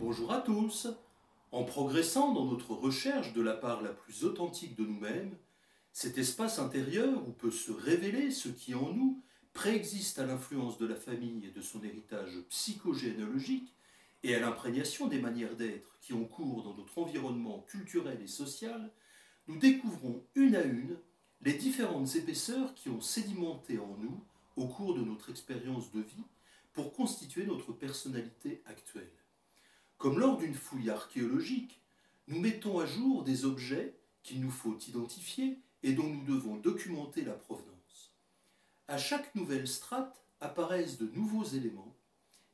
Bonjour à tous. En progressant dans notre recherche de la part la plus authentique de nous-mêmes, cet espace intérieur où peut se révéler ce qui en nous préexiste à l'influence de la famille et de son héritage psychogénéalogique et à l'imprégnation des manières d'être qui ont cours dans notre environnement culturel et social, nous découvrons une à une les différentes épaisseurs qui ont sédimenté en nous au cours de notre expérience de vie pour constituer notre personnalité actuelle. Comme lors d'une fouille archéologique, nous mettons à jour des objets qu'il nous faut identifier et dont nous devons documenter la provenance. À chaque nouvelle strate apparaissent de nouveaux éléments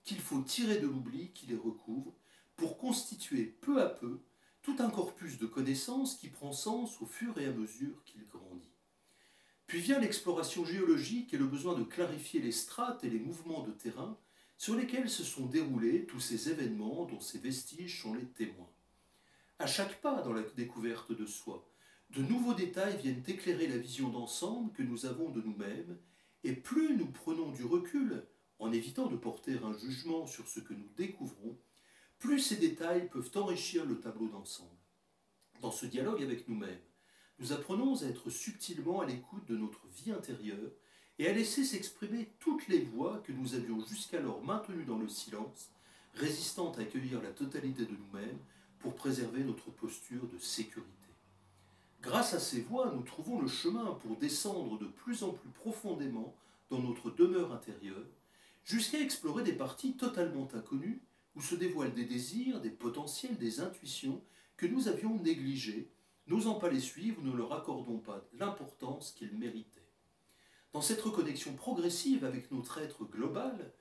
qu'il faut tirer de l'oubli qui les recouvre pour constituer peu à peu tout un corpus de connaissances qui prend sens au fur et à mesure qu'il grandit. Puis vient l'exploration géologique et le besoin de clarifier les strates et les mouvements de terrain sur lesquels se sont déroulés tous ces événements dont ces vestiges sont les témoins. À chaque pas dans la découverte de soi, de nouveaux détails viennent éclairer la vision d'ensemble que nous avons de nous-mêmes, et plus nous prenons du recul, en évitant de porter un jugement sur ce que nous découvrons, plus ces détails peuvent enrichir le tableau d'ensemble. Dans ce dialogue avec nous-mêmes, nous apprenons à être subtilement à l'écoute de notre vie intérieure et à laisser s'exprimer toutes les voix que nous avions jusqu'alors maintenues dans le silence, résistant à accueillir la totalité de nous-mêmes pour préserver notre posture de sécurité. Grâce à ces voix, nous trouvons le chemin pour descendre de plus en plus profondément dans notre demeure intérieure, jusqu'à explorer des parties totalement inconnues où se dévoilent des désirs, des potentiels, des intuitions que nous avions négligées, n'osant pas les suivre, ne leur accordons pas l'importance qu'ils méritaient. Dans cette reconnexion progressive avec notre être global,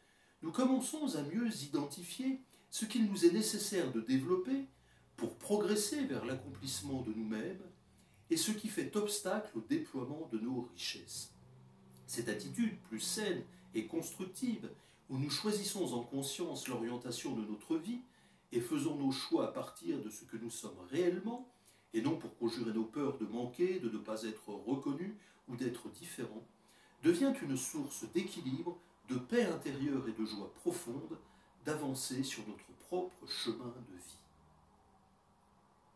nous commençons à mieux identifier ce qu'il nous est nécessaire de développer pour progresser vers l'accomplissement de nous-mêmes et ce qui fait obstacle au déploiement de nos richesses. Cette attitude plus saine et constructive, où nous choisissons en conscience l'orientation de notre vie et faisons nos choix à partir de ce que nous sommes réellement, et non pour conjurer nos peurs de manquer, de ne pas être reconnus ou d'être différents, devient une source d'équilibre, de paix intérieure et de joie profonde, d'avancer sur notre propre chemin de vie.